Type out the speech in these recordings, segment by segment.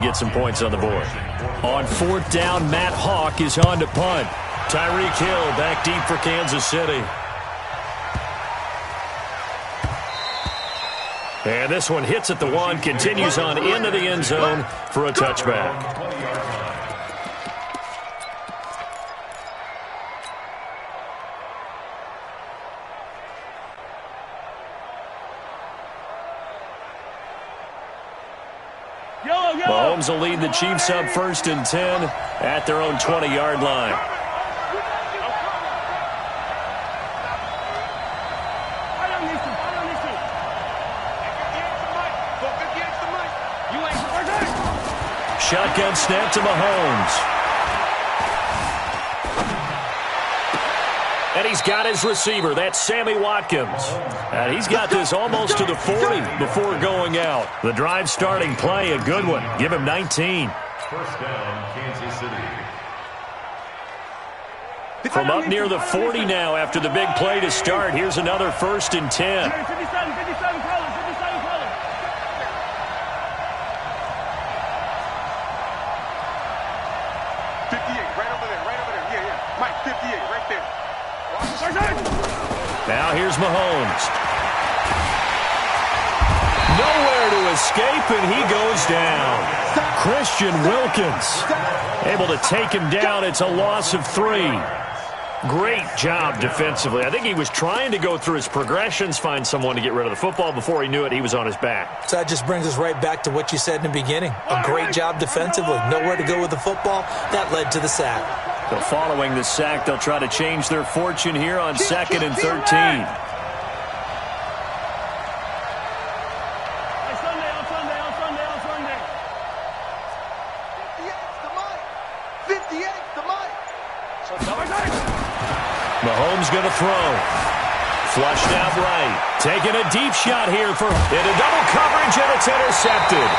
Get some points on the board. On fourth down, Matt Hawk is on to punt. Tyreek Hill back deep for Kansas City. And this one hits at the one, continues on into the end zone for a touchback. Mahomes will lead the Chiefs up 1st and 10 at their own 20-yard line. Shotgun snap to Mahomes. And he's got his receiver. That's Sammy Watkins. And he's got this almost to the 40 before going out. The drive starting play, a good one. Give him 19. First down, Kansas City. From up near the 40 now after the big play to start. Here's another 1st and 10. 57, Now here's Mahomes. Nowhere to escape, and he goes down. Christian Wilkins able to take him down. It's a loss of 3. Great job defensively. I think he was trying to go through his progressions, find someone to get rid of the football. Before he knew it, he was on his back. So that just brings us right back to what you said in the beginning. A great job defensively. Nowhere to go with the football. That led to the sack. So following the sack, they'll try to change their fortune here on 2nd and 13. Mahomes going to throw. Flushed out right. Taking a deep shot here for into double coverage, and it's intercepted.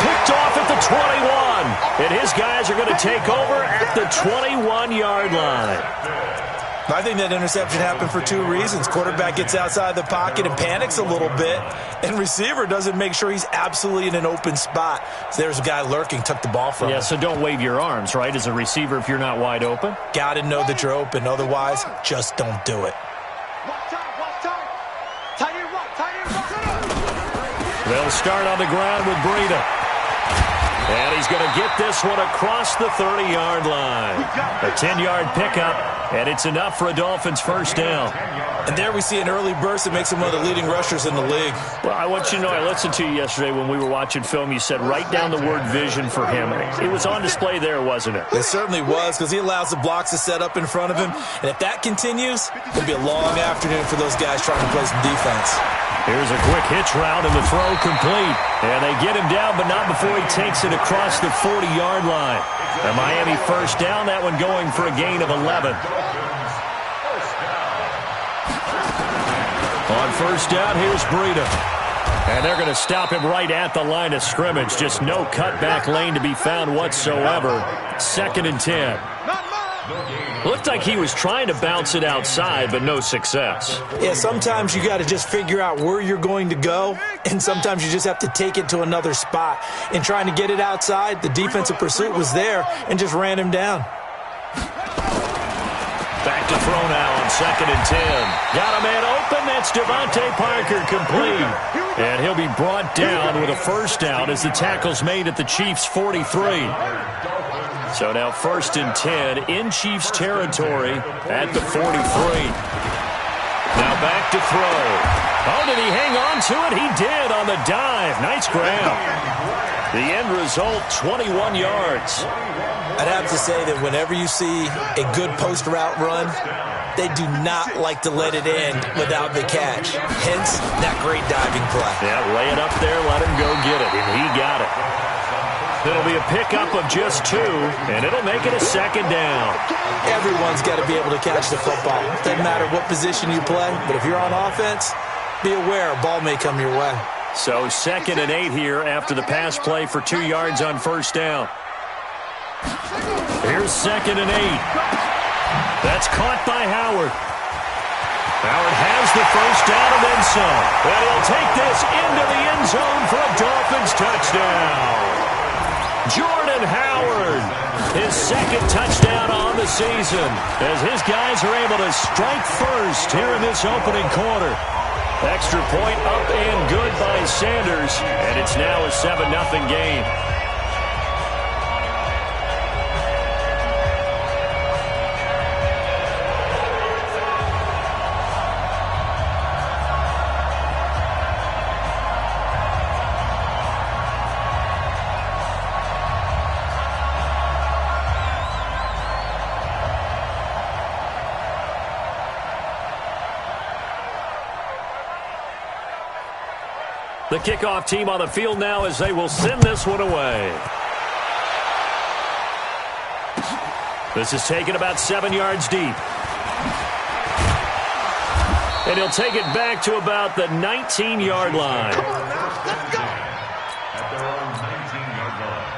Picked off at the 21. And his guys are going to take over at the 21-yard line. I think that interception happened for 2 reasons. Quarterback gets outside the pocket and panics a little bit, and receiver doesn't make sure he's absolutely in an open spot. So there's a guy lurking, took the ball from him. Yeah, so don't wave your arms, right, as a receiver if you're not wide open? Got to know that you're open. Otherwise, just don't do it. They'll start on the ground with Breida. And he's going to get this one across the 30-yard line. A 10-yard pickup, and it's enough for a Dolphins first down. And there we see an early burst that makes him one of the leading rushers in the league. Well, I want you to know, I listened to you yesterday when we were watching film. You said write down the word vision for him. It was on display there, wasn't it? It certainly was, because he allows the blocks to set up in front of him. And if that continues, it'll be a long afternoon for those guys trying to play some defense. Here's a quick hitch route, and the throw complete. And they get him down, but not before he takes it across the 40-yard line. The Miami first down, that one going for a gain of 11. On first down, here's Breida. And they're going to stop him right at the line of scrimmage. Just no cutback lane to be found whatsoever. 2nd and 10. Looked like he was trying to bounce it outside, but no success. Yeah, sometimes you got to just figure out where you're going to go, and sometimes you just have to take it to another spot. And trying to get it outside, the defensive pursuit was there and just ran him down. Back to throw now on 2nd and 10. Got a man open. That's Devontae Parker complete. And he'll be brought down with a first down as the tackle's made at the Chiefs' 43. So now 1st and 10 in Chiefs territory at the 43. Now back to throw. Oh, did he hang on to it? He did on the dive. Nice grab. The end result, 21 yards. I'd have to say that whenever you see a good post route run, they do not like to let it end without the catch. Hence, that great diving play. Yeah, lay it up there, let him go get it, and he got it. It'll be a pickup of just 2, and it'll make it a 2nd down. Everyone's got to be able to catch the football. Doesn't matter what position you play, but if you're on offense, be aware a ball may come your way. So 2nd and 8 here after the pass play for 2 yards on first down. Here's 2nd and 8. That's caught by Howard. Howard has the first down and then some. And he'll take this into the end zone for a Dolphins touchdown. Jordan Howard, his second touchdown on the season, as his guys are able to strike first here in this opening quarter. Extra point up and good by Sanders, and it's now a 7-0 game. The kickoff team on the field now as they will send this one away. This is taken about 7 yards deep. And he'll take it back to about the 19-yard line. Come on now, let's go. At their own 19-yard line.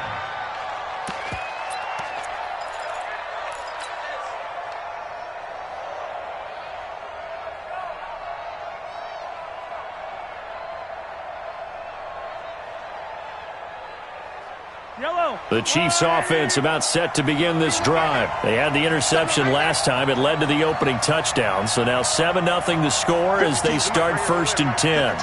The Chiefs offense about set to begin this drive. They had the interception last time. It led to the opening touchdown. So now 7-0 the score as they start 1st and 10.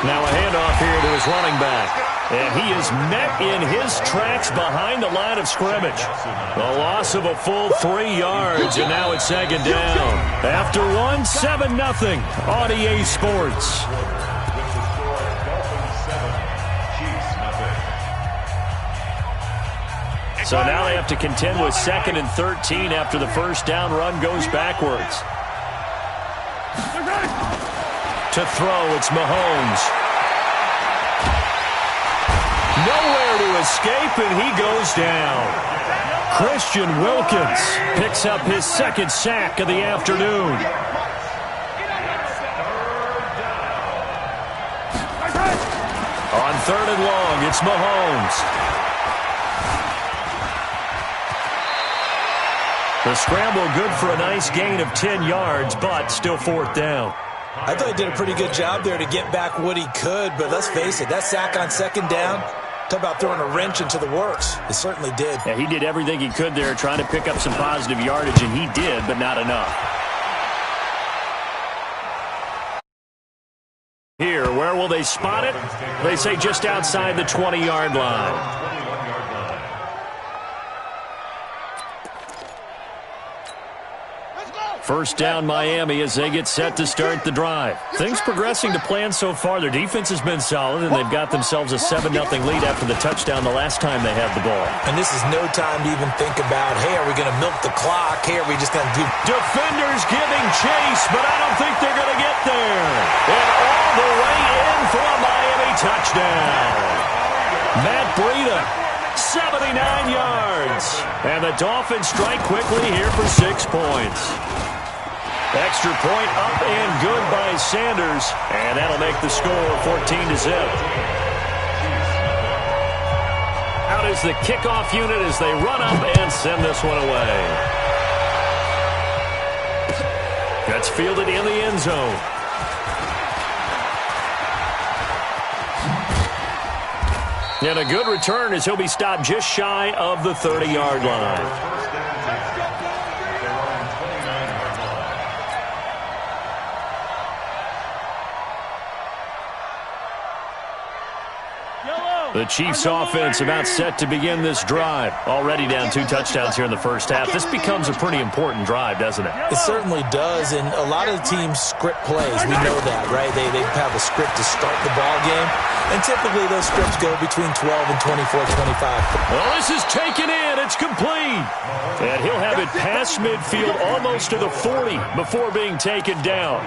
Now a handoff here to his running back. And he is met in his tracks behind the line of scrimmage. The loss of a full 3 yards, and now it's 2nd down. After 7-0 on EA Sports. So now they have to contend with 2nd and 13 after the first down run goes backwards. To throw, it's Mahomes. Nowhere to escape, and he goes down. Christian Wilkins picks up his 2nd sack of the afternoon. On 3rd and long, it's Mahomes. The scramble good for a nice gain of 10 yards, but still 4th down. I thought he did a pretty good job there to get back what he could, but let's face it, that sack on 2nd down, talk about throwing a wrench into the works. It certainly did. Yeah, he did everything he could there trying to pick up some positive yardage, and he did, but not enough. Here, where will they spot it? They say just outside the 20-yard line. First down Miami as they get set to start the drive. Things progressing to plan so far. Their defense has been solid, and they've got themselves a 7-0 lead after the touchdown the last time they had the ball. And this is no time to even think about, hey, are we going to milk the clock? Hey, are we just going to do... Defenders giving chase, but I don't think they're going to get there. And all the way in for a Miami touchdown. Matt Breida, 79 yards. And the Dolphins strike quickly here for 6 points. Extra point up and good by Sanders, and that'll make the score 14-0. Out is the kickoff unit as they run up and send this one away. That's fielded in the end zone. And a good return as he'll be stopped just shy of the 30-yard line. The Chiefs offense about set to begin this drive. Already down 2 touchdowns here in the first half. This becomes a pretty important drive, doesn't it? It certainly does, and a lot of the teams script plays. We know that, right? They have a script to start the ball game, and typically those scripts go between 12 and 24, 25. Well, this is taken in. It's complete. And he'll have it past midfield almost to the 40 before being taken down.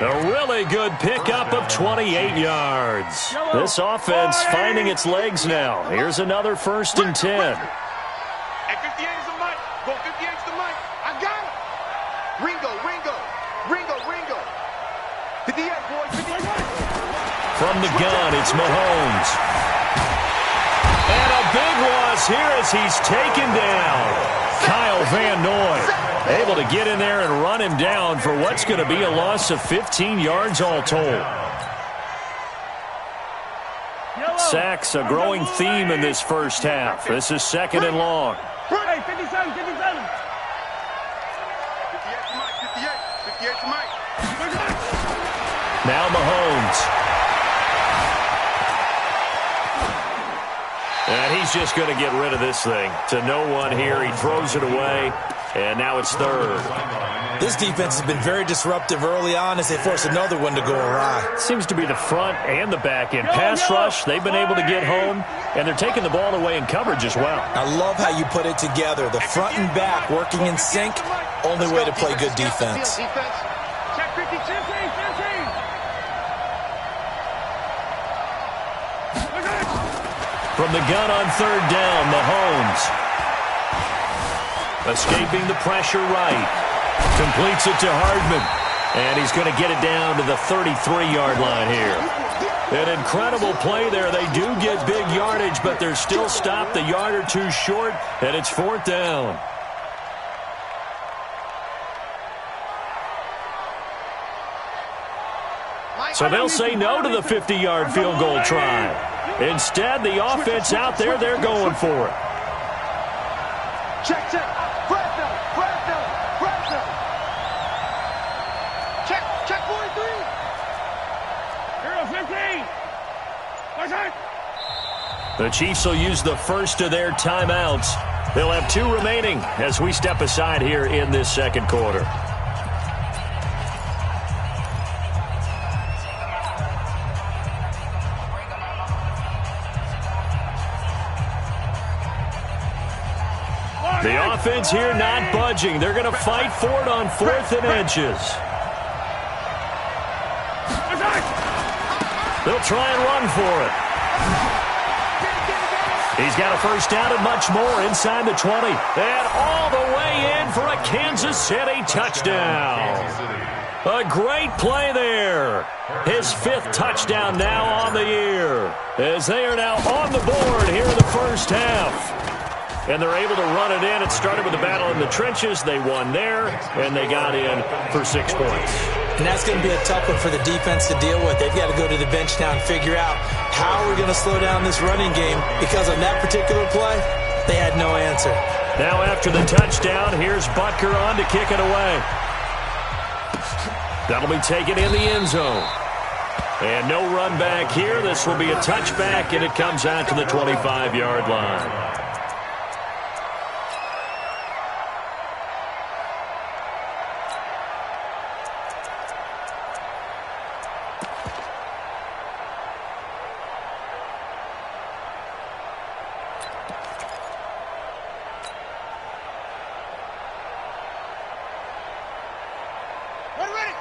A really good pickup of 28 yards. This offense finding its legs now. Here's another 1st and 10. At 58 is the mic. Go 58 is the mic. I got it. Ringo. 58, boys. 58. From the gun, it's Mahomes. here as he's taken down. Kyle Van Noy able to get in there and run him down for what's going to be a loss of 15 yards all told. Sacks, a growing theme in this first half. This is 2nd and long. Hey, 57, 57. 58 to Mike, 58 to Mike. Now Mahomes. And he's just going to get rid of this thing. To no one here. He throws it away. And now it's 3rd. This defense has been very disruptive early on as they force another one to go awry. Seems to be the front and the back end. Pass rush, they've been able to get home. And they're taking the ball away in coverage as well. I love how you put it together. The front and back working in sync. Only way to play good defense. Check 50, 15. From the gun on 3rd down, Mahomes. Escaping the pressure right. Completes it to Hardman. And he's going to get it down to the 33-yard line here. An incredible play there. They do get big yardage, but they're still stopped a yard or two short, and it's 4th down. So they'll say no to the 50-yard field goal try. Instead, the offense out there, they're going for it. Check. Check 43. Here, 15. The Chiefs will use the first of their timeouts. They'll have 2 remaining as we step aside here in this 2nd quarter. The offense here not budging. They're going to fight for it on 4th and inches. They'll try and run for it. He's got a first down and much more inside the 20. And all the way in for a Kansas City touchdown. A great play there. His 5th touchdown now on the year. As they are now on the board here in the first half. And they're able to run it in. It started with a battle in the trenches. They won there, and they got in for 6 points. And that's going to be a tough one for the defense to deal with. They've got to go to the bench now and figure out how we're going to slow down this running game, because on that particular play, they had no answer. Now after the touchdown, here's Butker on to kick it away. That'll be taken in the end zone. And no run back here. This will be a touchback, and it comes out to the 25-yard line.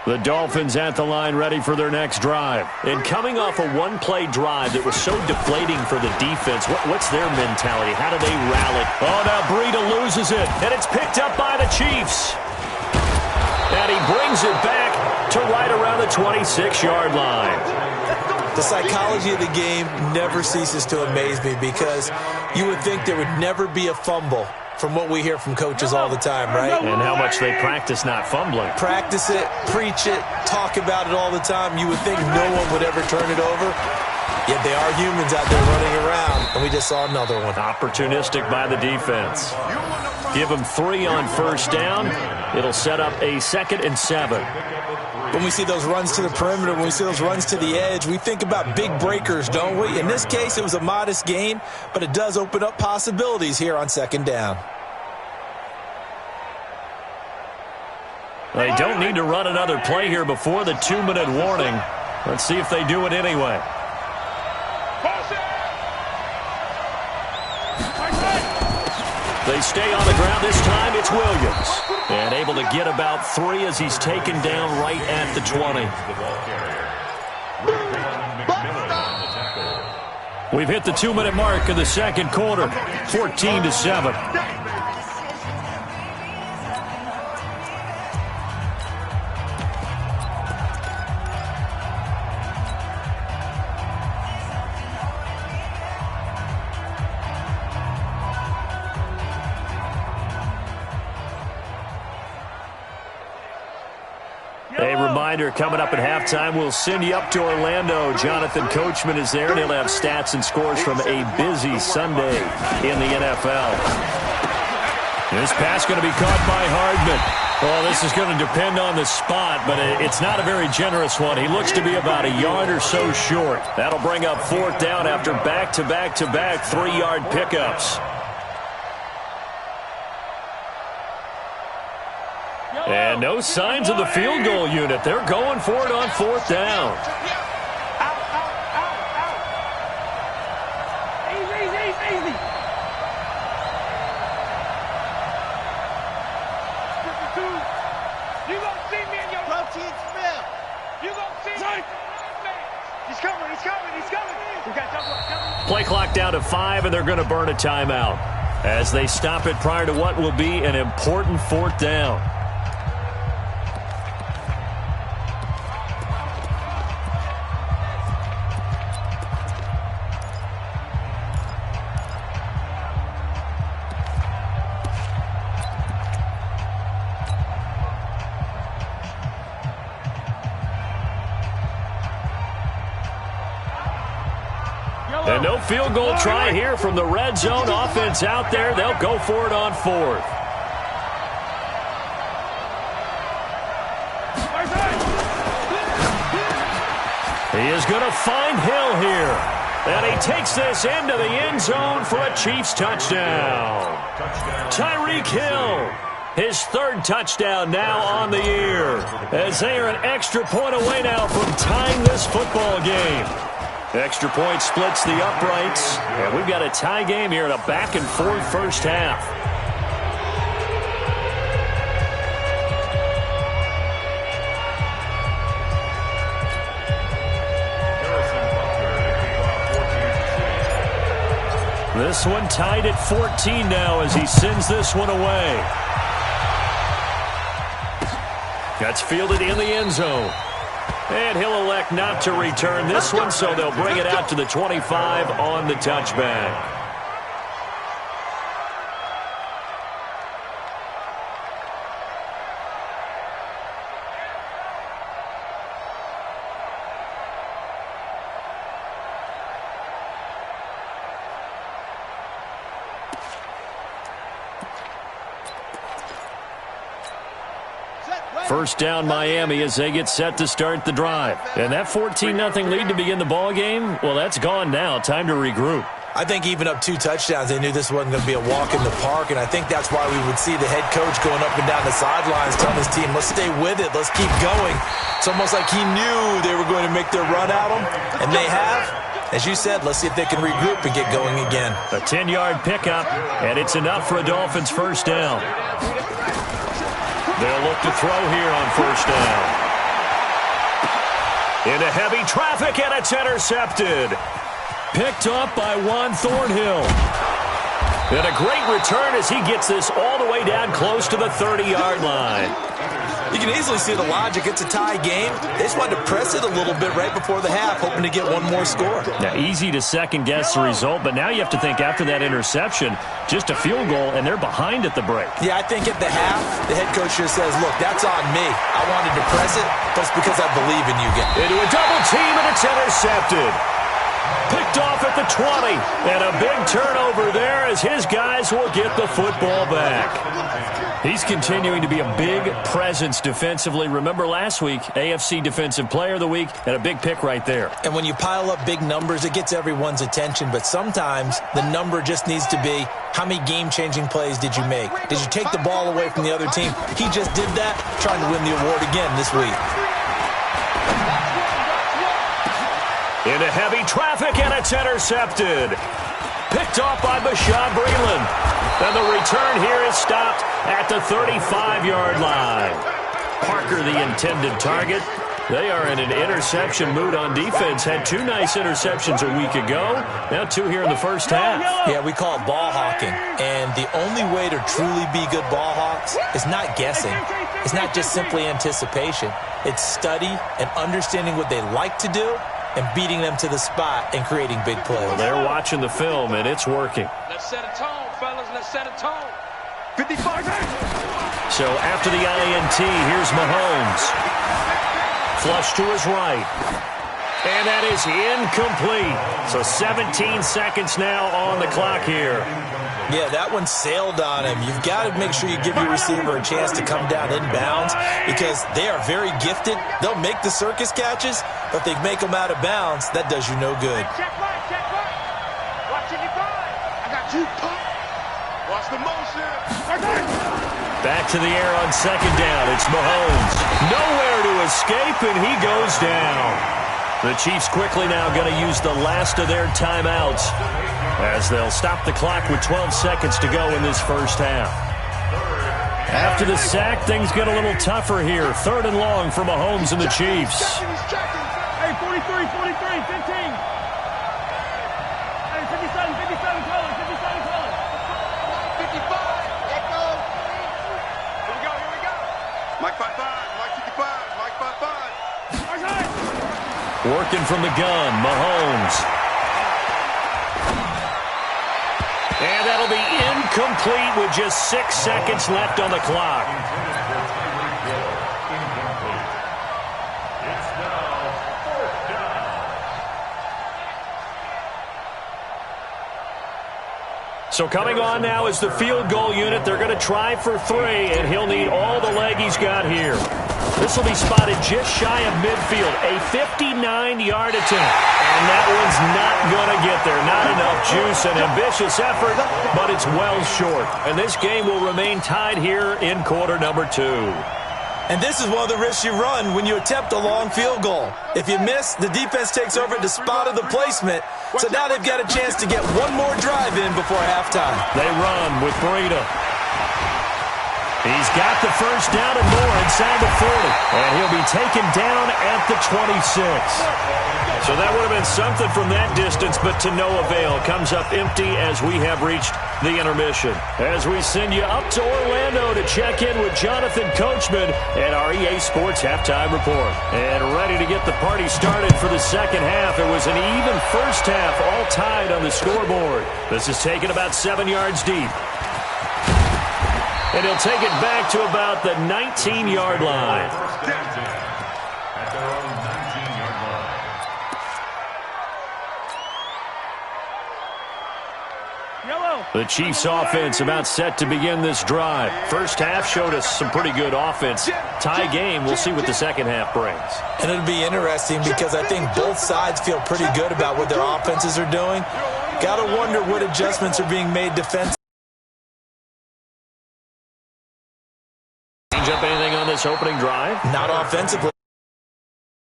The Dolphins at the line ready for their next drive. And coming off a one-play drive that was so deflating for the defense, what's their mentality? How do they rally? Oh, now Breida loses it, and it's picked up by the Chiefs. And he brings it back to right around the 26-yard line. The psychology of the game never ceases to amaze me, because you would think there would never be a fumble from what we hear from coaches all the time, right? And how much they practice not fumbling. Practice it, preach it, talk about it all the time. You would think no one would ever turn it over. Yet they are humans out there running around, and we just saw another one. Opportunistic by the defense. Give them 3 on first down. It'll set up a 2nd and 7. When we see those runs to the perimeter, when we see those runs to the edge, we think about big breakers, don't we? In this case, it was a modest gain, but it does open up possibilities here on 2nd down. They don't need to run another play here before the 2-minute warning. Let's see if they do it anyway. They stay on the ground. This time it's Williams. And able to get about 3 as he's taken down right at the 20. We've hit the 2-minute mark of the 2nd quarter. 14-7. reminder, coming up at halftime, we'll send you up to Orlando. Jonathan Coachman is there, and he'll have stats and scores from a busy Sunday in the NFL. This pass going to be caught by Hardman. Well, this is going to depend on the spot, but it's not a very generous one. He looks to be about a yard or so short. That'll bring up 4th down after back-to-back-to-back 3-yard pickups. And no signs of the field goal unit. They're going for it on 4th down. Easy. You gonna see me in your protein smell. You gonna see me. He's coming. We got double. Play clock down to 5, and they're going to burn a timeout as they stop it prior to what will be an important 4th down. And no field goal try here from the red zone offense out there. They'll go for it on 4th. He is going to find Hill here. And he takes this into the end zone for a Chiefs touchdown. Tyreek Hill, his 3rd touchdown now on the year, as they are an extra point away now from tying this football game. Extra point splits the uprights, and we've got a tie game here in a back-and-forth first half. This one tied at 14 now as he sends this one away. That's fielded in the end zone. And he'll elect not to return this one, so they'll bring it out to the 25 on the touchback. First down Miami as they get set to start the drive. And that 14-0 lead to begin the ball game, well, that's gone now. Time to regroup. I think even up 2 touchdowns, they knew this wasn't going to be a walk in the park, and I think that's why we would see the head coach going up and down the sidelines telling his team, let's stay with it, let's keep going. It's almost like he knew they were going to make their run at him, and they have. As you said, let's see if they can regroup and get going again. A 10-yard pickup, and it's enough for a Dolphins first down. They'll look to throw here on first down. Into heavy traffic, and it's intercepted. Picked up by Juan Thornhill. And a great return as he gets this all the way down close to the 30-yard line. You can easily see the logic. It's a tie game. They just wanted to press it a little bit right before the half, hoping to get one more score. Now, easy to second-guess the result, but now you have to think after that interception, just a field goal, and they're behind at the break. Yeah, I think at the half, the head coach just says, look, that's on me. I wanted to press it, but it's because I believe in you guys. Into a double team, and it's intercepted. Picked off at the 20, and a big turnover there as his guys will get the football back. He's continuing to be a big presence defensively. Remember last week, AFC Defensive Player of the Week, and a big pick right there. And when you pile up big numbers, it gets everyone's attention, but sometimes the number just needs to be, how many game-changing plays did you make? Did you take the ball away from the other team? He just did that, trying to win the award again this week. Into heavy traffic, and it's intercepted. Picked off by Bashaud Breeland. And the return here is stopped at the 35-yard line. Parker, the intended target. They are in an interception mood on defense. Had 2 nice interceptions a week ago. Now 2 here in the first half. Yeah, we call it ball hawking. And the only way to truly be good ball hawks is not guessing. It's not just simply anticipation. It's study and understanding what they like to do and beating them to the spot and creating big plays. Well, they're watching the film, and it's working. Let's set a tone, fellas. Let's set a tone. 55. So after the INT, here's Mahomes. Flush to his right. And that is incomplete. So 17 seconds now on the clock here. Yeah, that one sailed on him. You've got to make sure you give your receiver a chance to come down inbounds because they are very gifted. They'll make the circus catches, but if they make them out of bounds, that does you no good. Check right, check right. Watch it, I got you. Watch the motion. Back to the air on second down. It's Mahomes. Nowhere to escape, and he goes down. The Chiefs quickly now going to use the last of their timeouts as they'll stop the clock with 12 seconds to go in this first half. After the sack, things get a little tougher here. 3rd and long for Mahomes and the Chiefs. Hey, 43, 15. Hey, 57, call it, 55, let go. Here we go. Mike 5-5, Mike 55, Mike 5-5. Working from the gun, Mahomes. And that'll be incomplete with just 6 seconds left on the clock. It's now 4th down. So coming on now is the field goal unit. They're going to try for 3, and he'll need all the leg he's got here. This will be spotted just shy of midfield. A 59-yard attempt. And that one's not going to get there. Not enough juice, an ambitious effort, but it's well short. And this game will remain tied here in quarter number 2. And this is one of the risks you run when you attempt a long field goal. If you miss, the defense takes over at the spot of the placement. So now they've got a chance to get one more drive in before halftime. They run with Breida. He's got the first down and more inside the 40. And he'll be taken down at the 26. So that would have been something from that distance, but to no avail. Comes up empty as we have reached the intermission. As we send you up to Orlando to check in with Jonathan Coachman and our EA Sports Halftime Report. And ready to get the party started for the second half. It was an even first half, all tied on the scoreboard. This is taken about 7 yards deep. And he'll take it back to about the 19-yard line. At their own 19-yard line. Yellow. The Chiefs offense about set to begin this drive. First half showed us some pretty good offense. Tie game, we'll see what the second half brings. And it'll be interesting because I think both sides feel pretty good about what their offenses are doing. Got to wonder what adjustments are being made defensively. Change up anything on this opening drive? Not offensively.